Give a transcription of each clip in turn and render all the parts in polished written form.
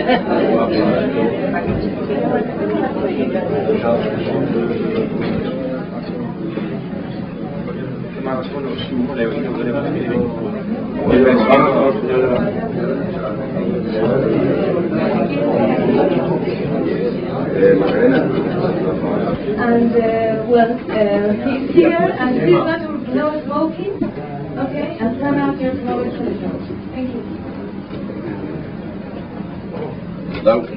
And he's here and he's not no smoking. Okay, and turn out your smoking control. Thank you. Don't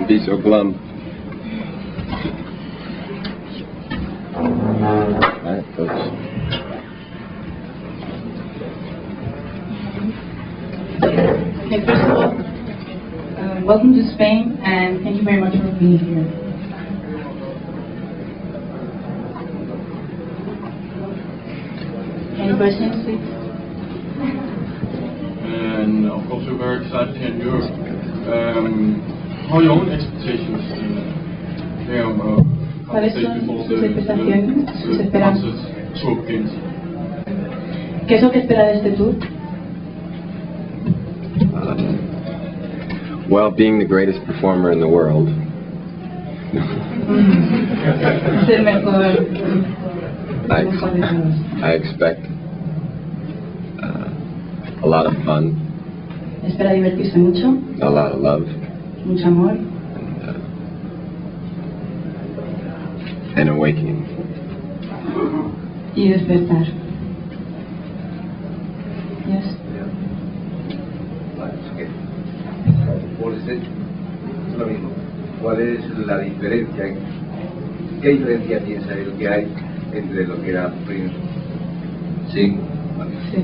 be so glum. Alright, folks. Okay, first of all, welcome to Spain, and thank you very much for being here. Any questions, please? And of course, we're very excited here in Europe. How are your own expectations ¿Cuáles son sus expectaciones, sus esperanzas? ¿Qué es lo que espera de este tour? Well, being the greatest performer in the world. Ser mejor. I expect a lot of fun. Espera divertirse mucho. A lot of love. Mucho amor. And awakening. Y despertar. Yes. Es lo mismo. ¿Cuál es la diferencia? ¿Qué diferencia piensa él que hay entre lo que era Prince? Sí. Vale. Sí.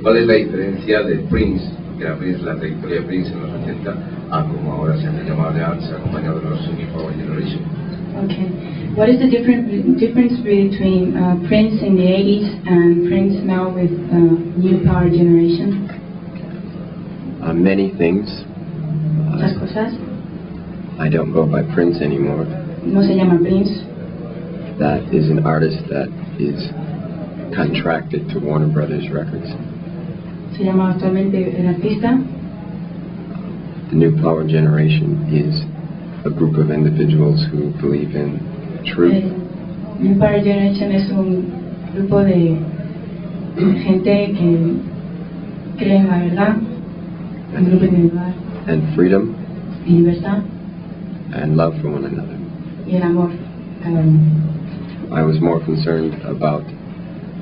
¿Cuál es la diferencia de Prince, que era Prince, la trayectoria de Prince en los 80, a como ahora se hace llamar de antes, acompañado de los New Power Generation? Okay. What is the difference between Prince in the 80s and Prince now with New Power Generation? Many things. Muchas cosas. I don't go by Prince anymore. No se llama Prince. That is an artist that is contracted to Warner Brothers Records. Se llama actualmente el artista. The New Power Generation is a group of individuals who believe in truth. New Power Generation es un grupo de gente que cree en la verdad, un grupo individual. And freedom. Y libertad. And love for one another. Y el amor cada uno. I was more concerned about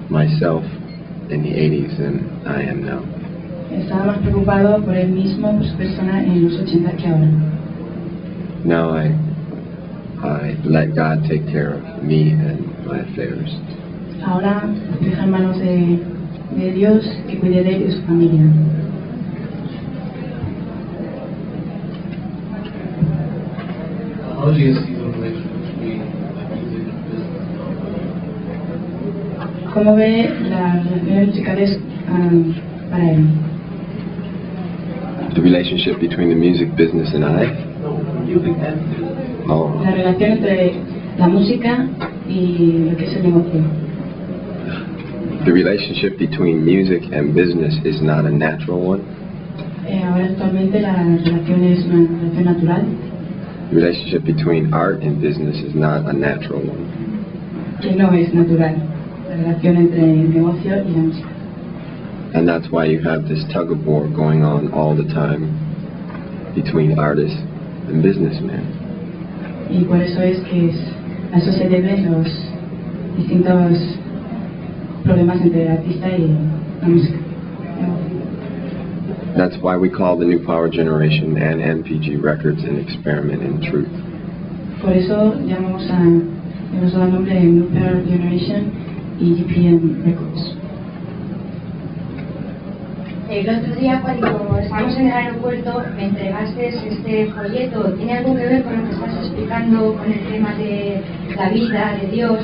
myself in the 80s than I am now. Estaba más preocupado por él mismo, por su persona en los 80 que ahora. Now I let God take care of me and my affairs. Ahora deja en manos de Dios que cuide de él y de su familia. How do you see the relationship between music and business? ¿Cómo ve las relaciones musicales para él? The relationship between the music business and I? No, music and business. Oh. La relación entre la música y lo que es el negocio. The relationship between music and business is not a natural one. Ahora actualmente la relación es una relación natural. The relationship between art and business is not a natural one. Que no es natural. La relación entre el negocio y la música. And that's why you have this tug of war going on all the time between artists and businessmen. Y por eso es que a eso se deben los distintos problemas entre el artista y la música. That's why we call the New Power Generation and NPG Records an experiment in truth. Por eso hemos dado el nombre de New Power Generation y GPM Records. El otro día cuando estábamos en el aeropuerto me entregaste este folleto. ¿Tiene algo que ver con lo que estás explicando con el tema de la vida, de Dios?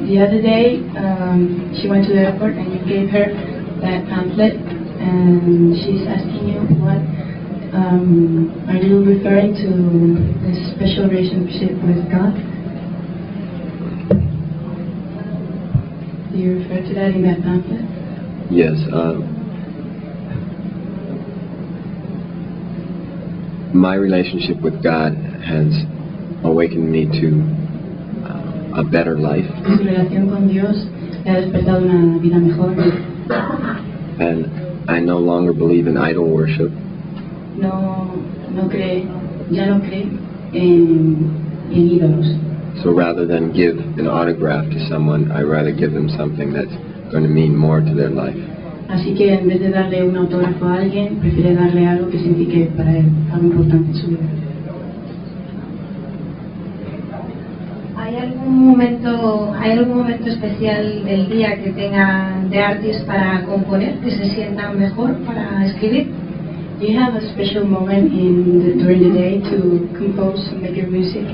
The other day, she went to the airport and you gave her that pamphlet, and she's asking you what are you referring to this special relationship with God? Do you refer to that in that pamphlet? Yes. my relationship with God has awakened me to a better life. Su relación con Dios le ha despertado una vida mejor. And I no longer believe in idol worship. Ya no cree en ídolos. So rather than give an autograph to someone, I rather give them something that's going to mean more to their life. Así que en vez de darle un autógrafo a alguien, prefiere darle algo que signifique para él algo importante en su vida. ¿Hay algún momento especial del día que tengan de artist para componer, que se sientan mejor para escribir? Do you have a special moment during the day to compose and make your music?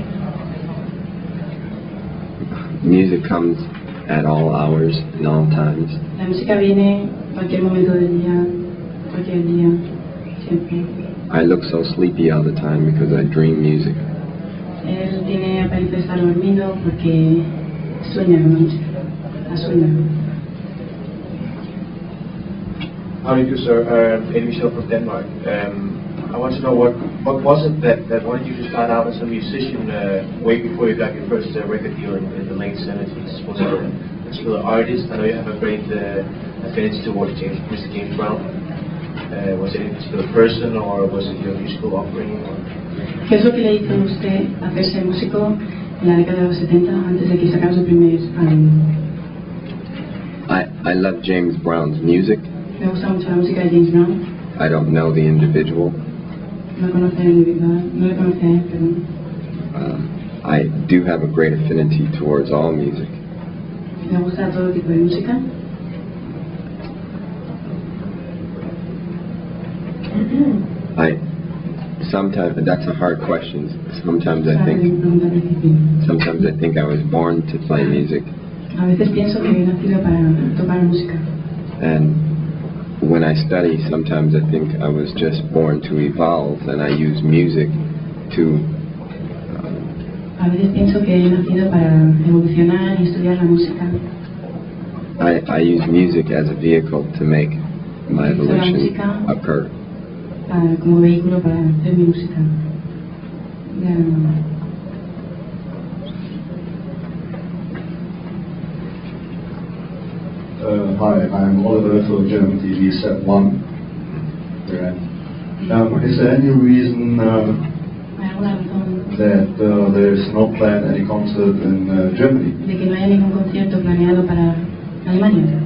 Music comes at all hours and all times. La música viene cualquier momento del día, cualquier día, siempre. I look so sleepy all the time because I dream music. Él tiene apariencia de estar dormido porque sueña con la música, la sueña. How do you do, sir? Eddie Michel from Denmark. I want to know what was it that wanted you to start out as a musician way before you got your first record deal in the late 70s? Was it a particular artist? I know you have a great affinity towards Mr. James Brown. Was it a particular person, or was it your musical upbringing? ¿Qué es lo que le hizo a usted hacerse músico en la década de los 70 antes de que sacara su primer álbum? I love James Brown's music. Me gusta mucho la música de James Brown. I don't know the individual. No le conoce a él, perdón. I do have a great affinity towards all music. Me gusta todo tipo de música. Sometimes, that's a hard question. Sometimes I think I was born to play music. A veces pienso que he nacido para tocar música. And when I study, sometimes I think I was just born to evolve, and I use music to A veces pienso que he nacido para evolucionar y estudiar la música. I use music as a vehicle to make my evolution occur. Como vehículo para hacer mi música. Hi, I'm Oliver from German TV Set 1. Is there any reason that there is no planned any concert in Germany? De que no haya ningún concierto planeado para Alemania.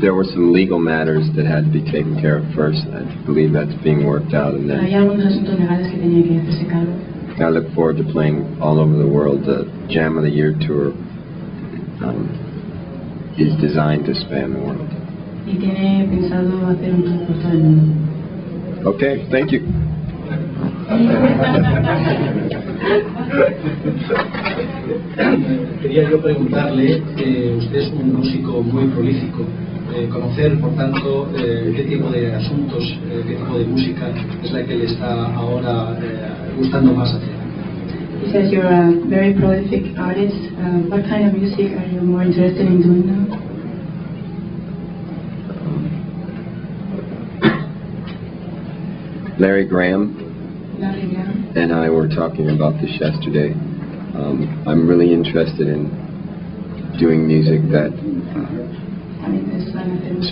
There were some legal matters that had to be taken care of first. I believe that's being worked out, and then Había algunos asuntos legales que tenía que hacerse cargo. I look forward to playing all over the world. The Jam of the Year tour is designed to span the world. Y tiene pensado hacer un tour por todo el mundo. Okay, thank you. Quería yo preguntarle, usted es un músico muy prolífico, conocer, por tanto, qué tipo de asuntos, qué tipo de música es la que le está ahora gustando más hacer. He says you're a very prolific artist. What kind of music are you more interested in doing now? Larry Graham Larry Graham. and I were talking about this yesterday. I'm really interested in doing music that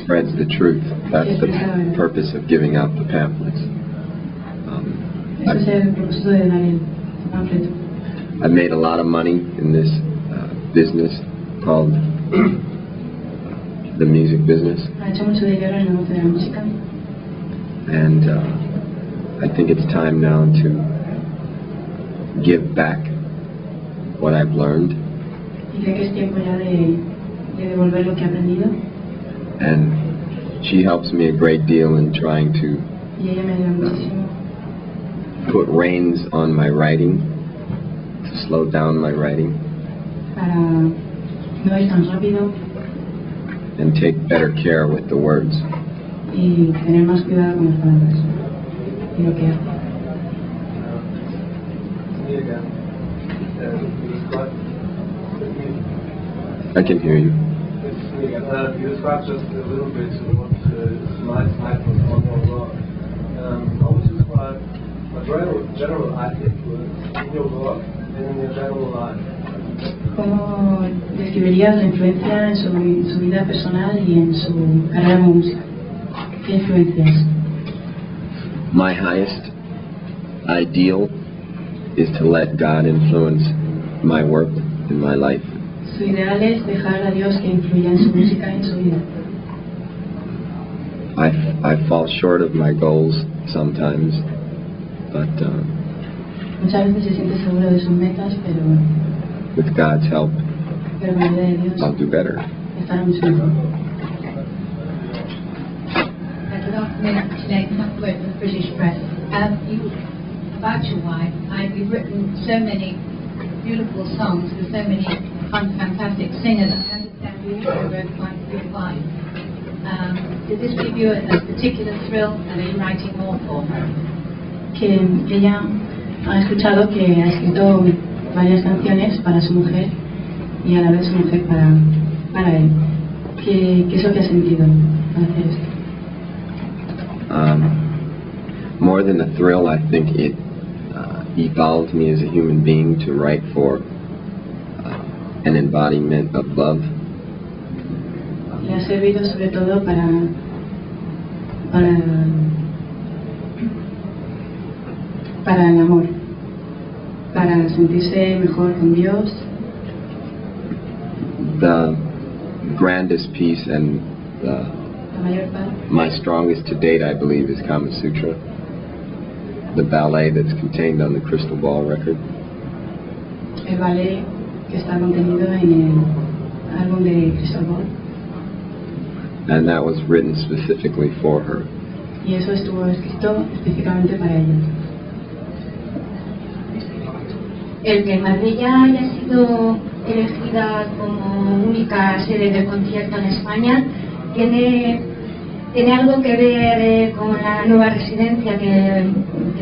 spreads the truth. That's the purpose of giving out the pamphlets. I've made a lot of money in this business called the music business. And I think it's time now to give back what I've learned. And she helps me a great deal in trying to put reins on my writing, to slow down my writing, and take better care with the words. I can hear you. You described just a little bit what tonight's night was all about. How would you describe general influence in your work and in your general life? ¿Cómo describirías la influencia en su vida personal y en su carrera como música? ¿Qué influencias? My highest ideal is to let God influence my work and my life. Su ideal es dejar a Dios que influya en su música y en su vida. I fall short of my goals sometimes, but Muchas veces se siente seguro de sus metas, pero with God's help, con la ayuda de Dios I'll do better. estará mucho mejor. Good afternoon, Sinead Cuthbert of the British Press. About your wife, you've written so many beautiful songs with so many fantastic singers. I understand you also wrote quite a good wife. Did this give you a particular thrill, and are you writing more for her? Que ella ha escuchado que ha escrito varias canciones para su mujer y a la vez su mujer para él. ¿Qué es lo que ha sentido al hacer esto? More than a thrill, I think it evolved me as a human being to write for an embodiment of love. Le ha servido sobre todo para el amor, para sentirse mejor con Dios. The grandest piece and La mayor parte, my strongest to date, I believe, is Kama Sutra, the ballet that's contained on the Crystal Ball record. el ballet que está contenido en el álbum de Crystal Ball. And that was written specifically for her. Y eso estuvo escrito específicamente para ella. El que Marbella haya sido elegida como única sede de concierto en España tiene algo que ver con la nueva residencia que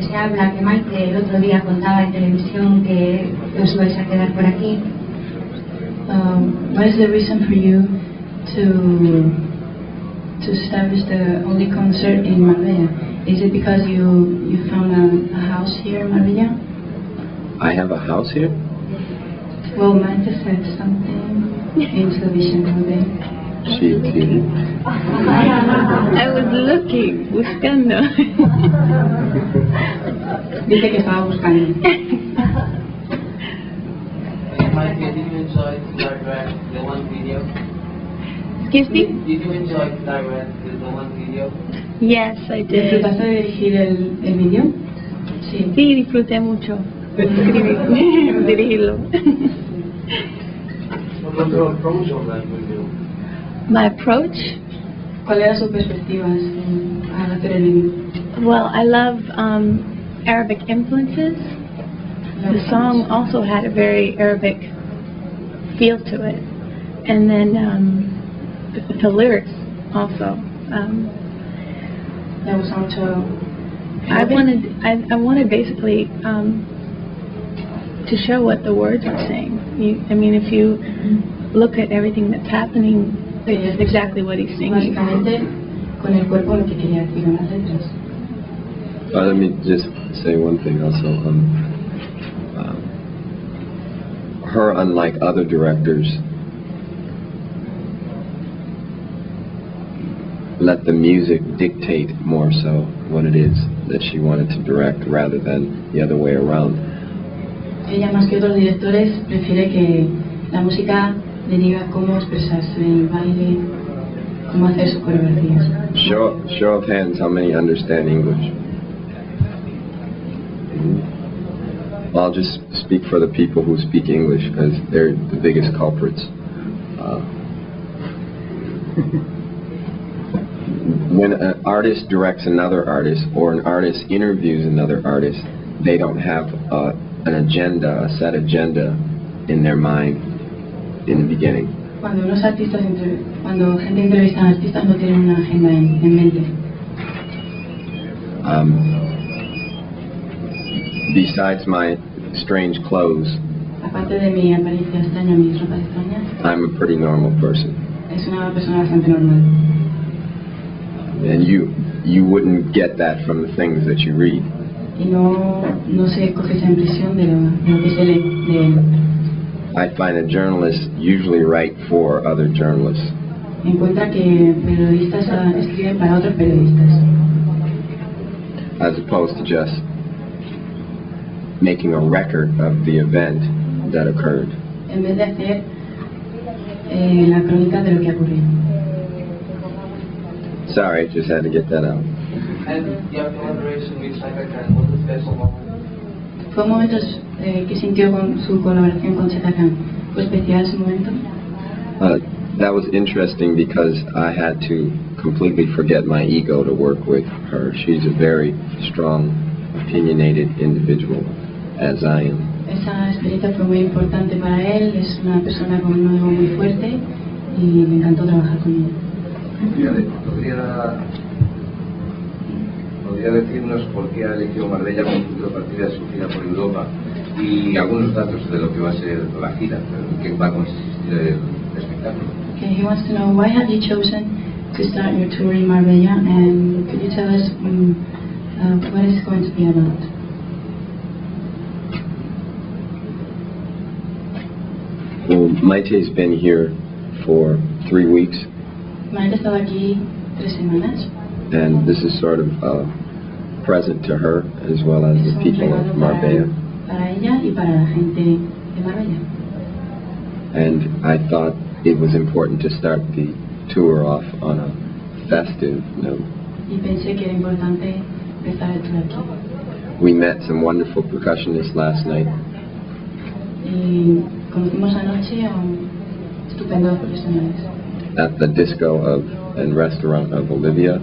se habla, que Maite el otro día contaba en televisión que os vais a quedar por aquí. What is the reason for you to establish the only concert in Marbella? Is it because you found a house here in Marbella? I have a house here? Well, Maite said something in television one day. She did. I was looking, buscando. Dice que estaba buscando. Mike, did you enjoy the one video? Excuse me? Did you enjoy the one video? Yes, I did. ¿Disfrutaste de dirigir el vídeo? Sí. Sí, disfruté mucho dirigirlo. What was your approach on that video? My approach? ¿Cuál era su perspectiva al hacer el vídeo? Well, I love Arabic influences. The song also had a very Arabic feel to it. And then the lyrics also. Le gusta mucho. I wanted basically to show what the words are saying. If you look at everything that's happening, it's exactly what he's singing. Básicamente, con el cuerpo lo que quería decir en las letras. Let me just say one thing also. Her, unlike other directors, let the music dictate more so what it is that she wanted to direct rather than the other way around. Ella, más que otros directores, prefiere que la música le diga cómo expresarse en el baile, cómo hacer su coreografía. Show of hands, how many understand English? I'll just speak for the people who speak English because they're the biggest culprits. When an artist directs another artist or an artist interviews another artist, they don't have an agenda, a set agenda in their mind in the beginning. Cuando gente entrevista a artistas no tienen una agenda en mente. Besides my strange clothes, Aparte de mi apariencia extraña, mis ropas extrañas, I'm a pretty normal person. es una persona bastante normal. And you wouldn't get that from the things that you read. y no se coge esa impresión de lo que se lee de él. I find that journalists usually write for other journalists. Encuentra que periodistas escriben para otros periodistas, as opposed to just making a record of the event that occurred. en vez de hacer la crónica de lo que ocurrió. Sorry, just had to get that out. And your collaboration with Chaka Khan was a special moment. ¿Fue un momento que sintió con su colaboración con Chaka Khan? ¿Fue especial ese momento? That was interesting because I had to completely forget my ego to work with her. She's a very strong, opinionated individual, as I am. Esa experiencia fue muy importante para él, es una persona con un ego muy fuerte y me encantó trabajar con ella. ¿Podría decirnos por qué ha elegido Marbella como punto de partida de su gira por Europa y algunos datos de lo que va a ser la gira, en qué va a consistir el espectáculo? Okay, he wants to know why have you chosen to start your tour in Marbella, and could you tell us what it's going to be about? Well, Maite's been here for 3 weeks, Maite ha estado aquí 3 semanas. and this is sort of a present to her as well as Es the un people regalo of Marbella. para ella y para la gente de Marbella. And I thought it was important to start the tour off on a festive note. Y pensé que era importante empezar el tour aquí. We met some wonderful percussionists last night, Y conocimos anoche a un estupendo profesionales at the disco and restaurant of Olivia,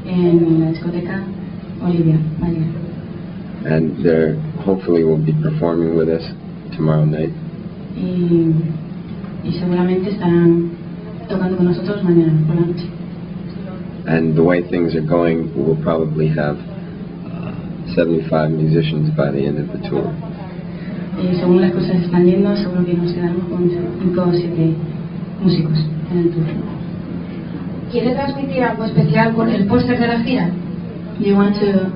en la discoteca Olivia, María. and they hopefully will be performing with us tomorrow night. Y seguramente estarán tocando con nosotros mañana por la noche. And the way things are going, we'll probably have 75 musicians by the end of the tour. Y según las cosas están yendo, seguro que nos quedamos con 5 o 7 músicos en el tour. ¿Quiere transmitir algo especial con el póster de la gira? Do you want to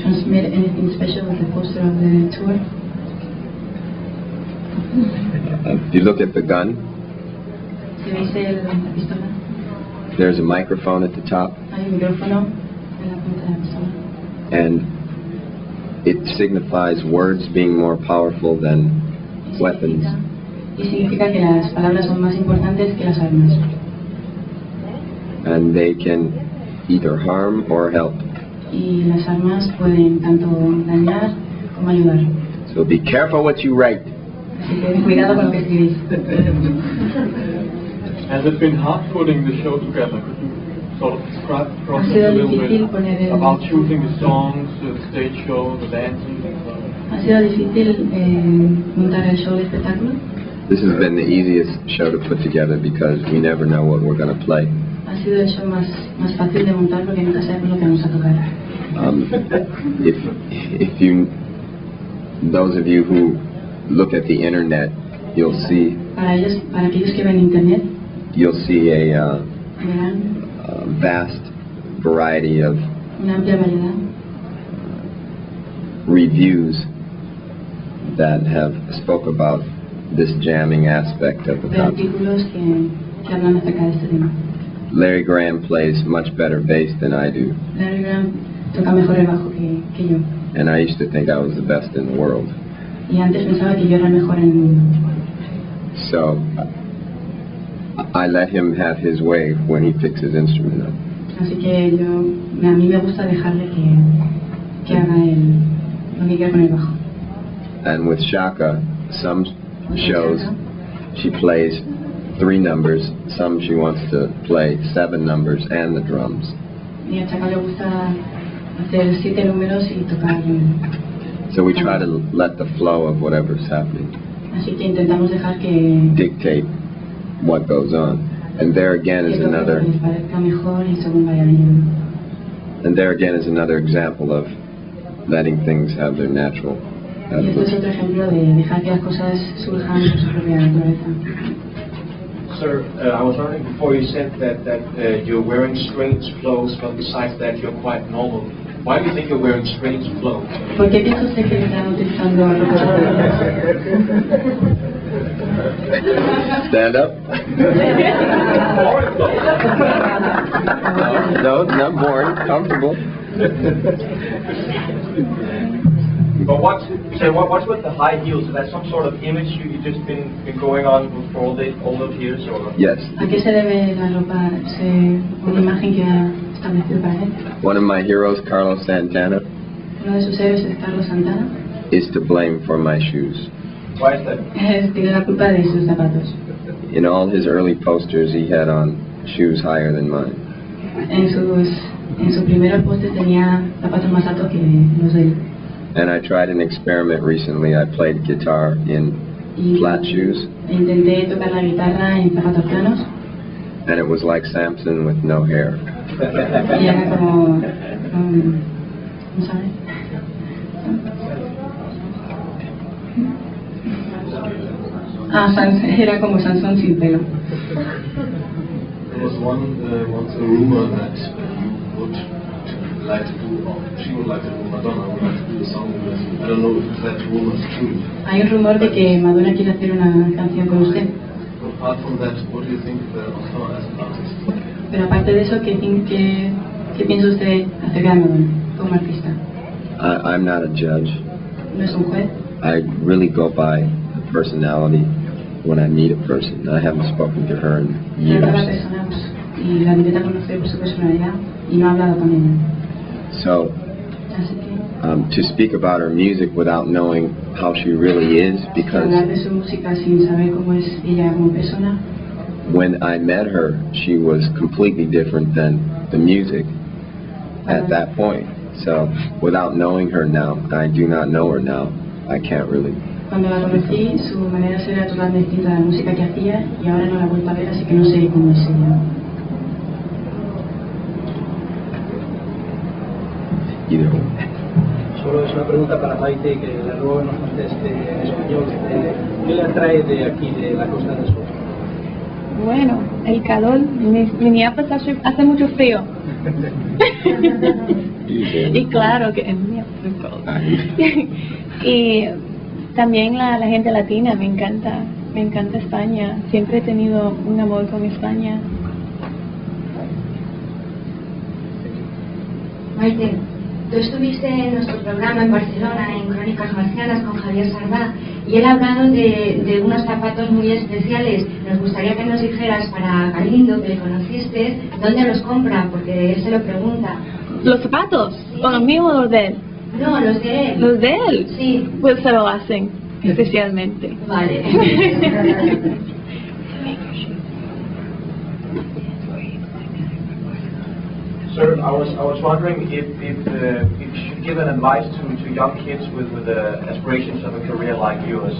transmit anything special with the poster of the tour? If you look at the gun, Si veis la pistola, there's a microphone at the top, hay un micrófono en la punta de la pistola. and it signifies words being more powerful than weapons. Y significa que las palabras son más importantes que las armas. And they can either harm or help. Y las armas pueden tanto dañar como ayudar. So be careful what you write. Así que cuidado con lo que escribís. Has it been hard putting the show together? Could you sort of describe the process sido a little difícil bit poner el- about choosing the songs, the stage show, the dancing? ¿Ha sido difícil montar el show de espectáculo? This has been the easiest show to put together because we never know what we're going to play. Ha sido el show más fácil de montar porque nunca sabemos lo que vamos a tocar. If you, those of you who look at the internet, you'll see Para aquellos que ven internet, a verán vast variety of una amplia variedad reviews that have spoke about this jamming aspect of the de concert. artículos que hablan acerca de este tema. Larry Graham plays much better bass than I do, Larry Graham toca mejor el bajo que yo. and I used to think I was the best in the world. Y antes pensaba que yo era el mejor en el mundo. So I let him have his way when he picks his instrument up. Así que a mí me gusta dejarle que haga lo que quiera con el bajo. And with Shaka, some shows she plays 3 numbers, some she wants to play 7 numbers and the drums. Y a Chaka le gusta hacer 7 números y tocar. So we try to let the flow of whatever's happening Así que intentamos dejar que dictate what goes on. And there again is toque lo another, que les parezca mejor y según vaya viniendo. and there again is another example of letting things have their natural Y esto es otro ejemplo de dejar que las cosas surjan por su propia naturaleza. Sir, I was wondering before you said that you're wearing strange clothes, but besides that you're quite normal. Why do you think you're wearing strange clothes? ¿Por qué piensa usted que están utilizando ropa? Stand up. No, it's not boring. Comfortable. But what's with the high heels? Is that some sort of image you've just been going on for all those years, or? Yes. ¿A qué se debe la ropa? ¿Una imagen que ha establecido para él? One of my heroes, Carlos Santana, Uno de sus héroes es Carlos Santana. is to blame for my shoes. Why is that? Tiene la culpa de sus zapatos. In all his early posters, he had on shoes higher than mine. En sus primeros postes tenía zapatos más altos que los de él. And I tried an experiment recently. I played guitar in flat shoes, Intenté tocar la guitarra en zapatos planos and it was like Samson with no hair. y era como ¿cómo sabes? Era como Sansón sin pelo. There was once a rumor that you would like to do, or she would like to do, Madonna would like to do a song with you. I don't know if that rumor is true. Hay un rumor de que Madonna quiere hacer una canción con usted. Apart from that, what do you think of her as an artist? Pero aparte de eso, ¿qué piensa usted acerca de Madonna como artista? I'm not a judge. ¿No es un juez? I really go by personality when I meet a person. I haven't spoken to her in Trata a la years. persona y la intenta conocer por su personalidad y no ha hablado con ella. So, Así que to speak about her music without knowing how she really is, because hablar de su música sin saber cómo es ella como persona. when I met her, she was completely different than the music at that point. So, without knowing her now, I do not know her now, I can't really. Cuando la conocí, su manera de ser era totalmente distinta de la música que hacía y ahora no la he vuelto a ver, así que no sé cómo es ella. Either. Solo es una pregunta para Maite, que la luego nos conteste en español. ¿Qué le atrae de aquí, de la Costa del Sol? Bueno, el calor. Minneapolis hace mucho frío. Y claro que en Minneapolis. Y también la gente latina, me encanta España. Siempre he tenido un amor con España. Maite, tú estuviste en nuestro programa en Barcelona, en Crónicas Marcianas, con Javier Sardá, y él ha hablado de unos zapatos muy especiales. Nos gustaría que nos dijeras, para Galindo, que le conociste, ¿dónde los compra? Porque él se lo pregunta. ¿Los zapatos? Sí. ¿O los míos o los de él? No, los de él. ¿Los de él? Sí. Pues se lo hacen, especialmente. Vale. Sir, I was wondering if you should give an advice to young kids with aspirations of a career like yours,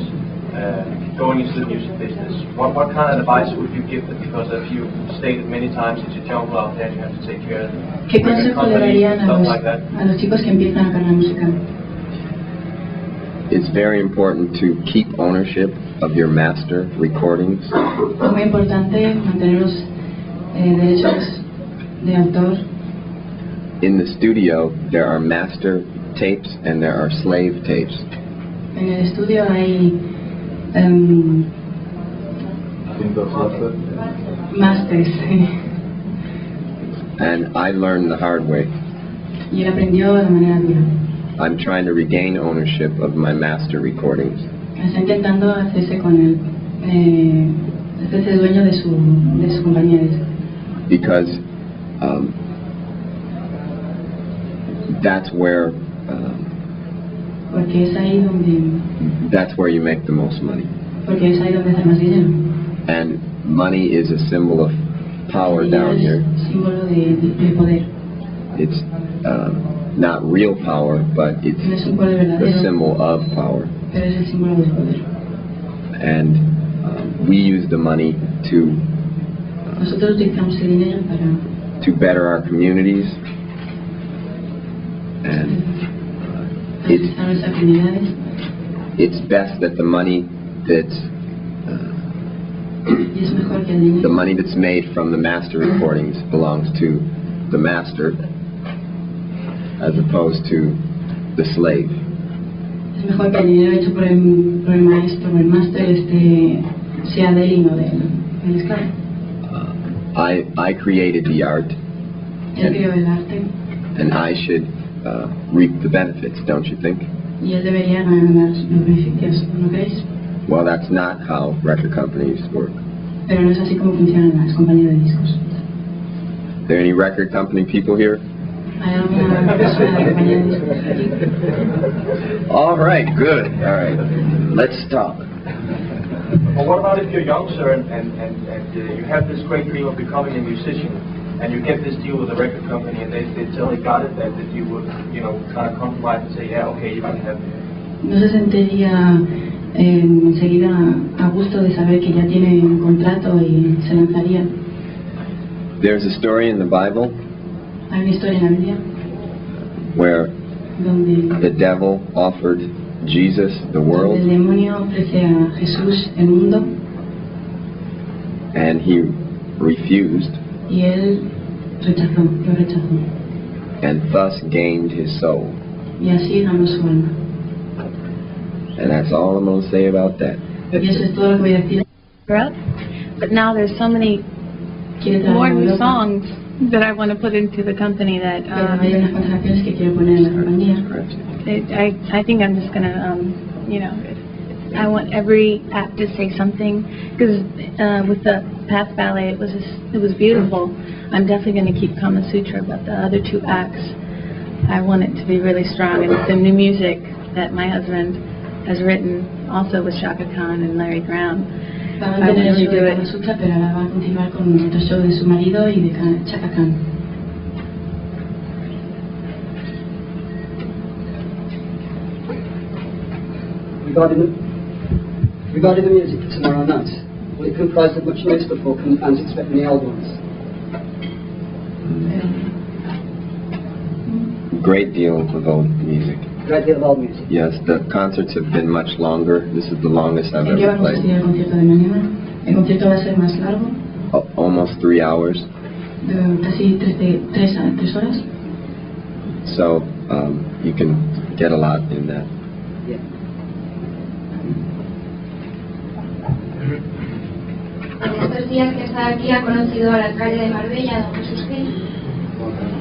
going into the music business. What kind of advice would you give them? Because as you stated many times, it's a jungle out there, you have to take care of ¿Qué consejo le darían stuff like that. a los chicos que empiezan a carrera musical? It's very important to keep ownership of your master recordings. Es muy importante mantener los derechos de autor. In the studio, there are master tapes and there are slave tapes. En el estudio hay masters And I learned the hard way. y él aprendió de manera dura. I'm trying to regain ownership of my master recordings. Está intentando hacerse con él, hacerse dueño de su compañía de disco. Because that's where Porque es ahí donde you make the most money. porque es ahí donde hace más dinero. And money is a symbol of power El down dinero here. es símbolo de poder. It's not real power, but it's No es un poder the verdadero, symbol of power. pero es el símbolo del poder. And we use the money to Nosotros utilizamos el dinero para better our communities. And ayudar a nuestras comunidades. it's best that the money that's Y es mejor que el dinero the money that's made from the master recordings belongs to the master, as opposed to the slave. Es mejor que el dinero hecho por el maestro, por el máster, sea de él y no del esclavo. I created the art, Él creó el arte and I should reap the benefits, don't you think? y él debería ganar los beneficios, ¿no creéis? Well, that's not how record companies work. Pero no es así como funcionan las compañías de discos. Are there any record company people here? ¿Hay alguna persona de la compañía de discos aquí? All right, good. All right, let's talk. Well, what about if you're young, sir, and you have this great dream of becoming a musician, and you get this deal with a record company, and they tell you got it, that you would, kind of compromise and say, yeah, okay, you can have it. ¿No se sentiría enseguida a gusto de saber que ya tiene un contrato y se lanzaría? There's a story in the Bible Hay una historia en la Biblia where donde the devil offered Jesus the el world, demonio ofrece a Jesús el mundo and he refused, y él lo rechazó and thus gained his soul. y así ganó su alma. And that's all I'm going to say about that. Y eso es todo lo que voy a decir. But now there's so many Quiere traer more a new Europa, songs that I want to put into the company that pero hay unas cuantas canciones que quiero poner en la compañía. I think I'm just gonna I want every act to say something, because with the Path Ballet it was beautiful. I'm definitely going to keep Kama Sutra, but the other two acts I want it to be really strong, and the new music that my husband has written also with Shaka Khan and Larry Brown. Va a I mantener want el to show do de it. Kama Sutra, pero ahora va a continuar con otro show de su marido y de Chaka Khan. Regarding the music for tomorrow night, will it comprise of much new stuff, or can the fans expect any old ones? Great deal of old music. Great deal of old music. Yes, the concerts have been much longer. This is the longest I've ¿En qué ever vamos a played. seguir el concierto de mañana? El concierto va a ser más largo, Almost 3 hours. de casi 3 horas. So you can get a lot in that. En estos días que está aquí ha conocido al alcalde de Marbella, don Jesús Gil.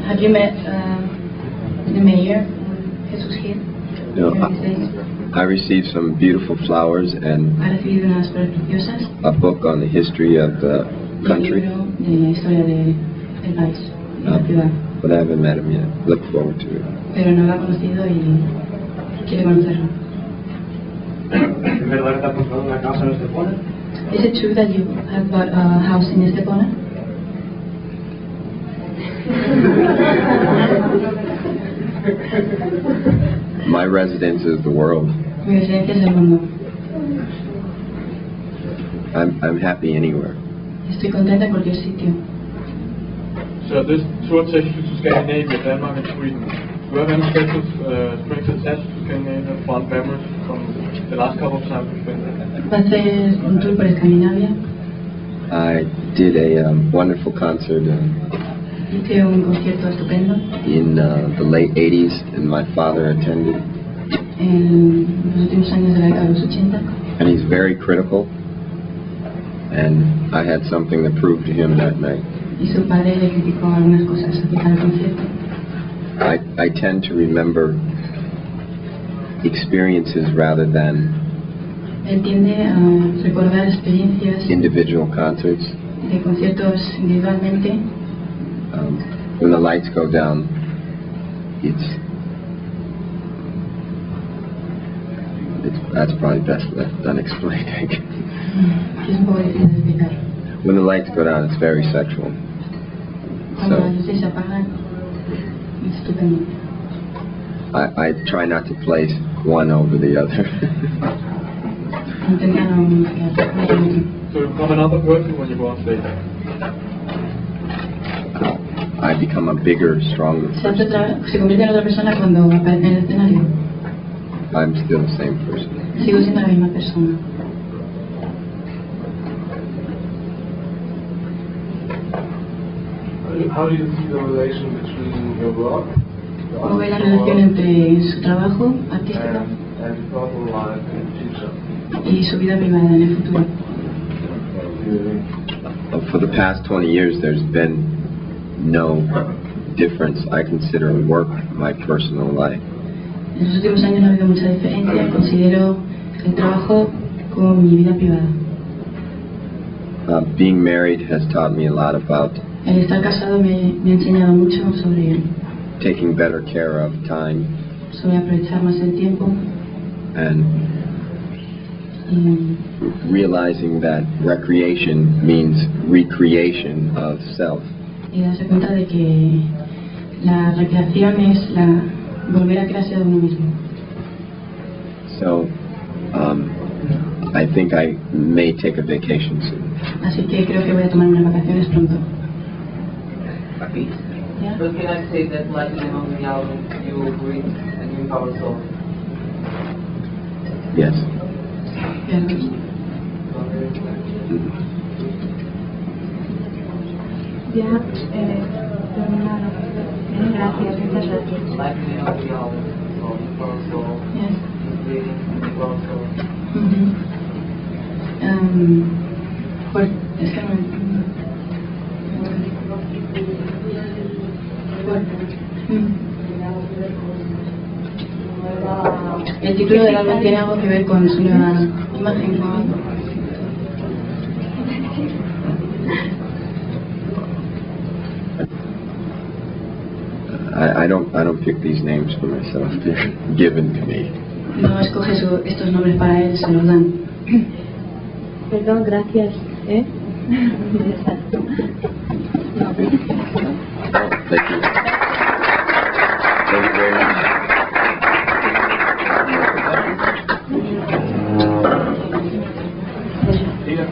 Have you met the mayor, Jesús Gil? You know, I received some beautiful flowers and Ha recibido unas flores preciosas a book on the history of the y un country, libro de la historia del país, de la ciudad. but I haven't met him yet. Look forward to it. Pero no lo ha conocido y quiere conocerlo. ¿Es verdad que estás comprando una casa en Estepona? Is it true that you have bought a house in Estepona? My residence is the world. Mi residencia es el mundo. I'm happy anywhere. Estoy contenta en cualquier sitio. So this tour takes you to Scandinavia, Denmark and Sweden. Do you have any special strings attached to Scandinavia, fond memories from the last couple of times you've been there? Va a hacer un tour por Escandinavia. I did a wonderful concert Hice un concierto estupendo in the late 80s, and my father attended. en los últimos años de la década de los 80. And he's very critical, and I had something to prove to him that night. Y su padre le criticó algunas cosas acerca del concierto. I tend to remember experiences rather than Él tiende a recordar experiencias individual concerts. de conciertos individualmente. When the lights go down, that's probably best left unexplained. I guess. Es un poco difícil de explicar. When the lights go down, it's very sexual. Cuando las So luces se apagan, es estupendo. I try not to place one over the other. Intenta no mezclar uno con otro. So you become another person when you go on stage. I become a bigger, stronger Se person. convierte en otra persona cuando aparece en el escenario. I'm still the same person. Sigo siendo la misma persona. How do you see the relation between your work ¿Cómo ve la relación entre su trabajo artístico and personal life in future? y su vida privada en el futuro? For the past 20 years, there's been no difference. I consider work my personal life. En los últimos años no ha habido mucha diferencia. Considero el trabajo como mi vida privada. Being married has taught me a lot about El estar casado me ha enseñado mucho sobre taking better care of time aprovechar más el tiempo and y realizing that recreation means recreation of self. darse cuenta de que la recreación es volver a crearse de uno mismo. So, I think I may take a vacation soon. Así que creo que voy a tomar unas vacaciones pronto. But can I say that, like in the album, you bring a new power soul? Yes. Ya, terminado. Gracias, muchas gracias. Like in the album, so power soul, Yes. breathing, power soul. Pues, es que no. El título del álbum tiene algo que ver con su nueva imagen, ¿no? I don't pick these names for myself. They're given to me. No escoge estos nombres para él, se los dan. Perdón, gracias. Oh, thank you. Thank you very much. Peter?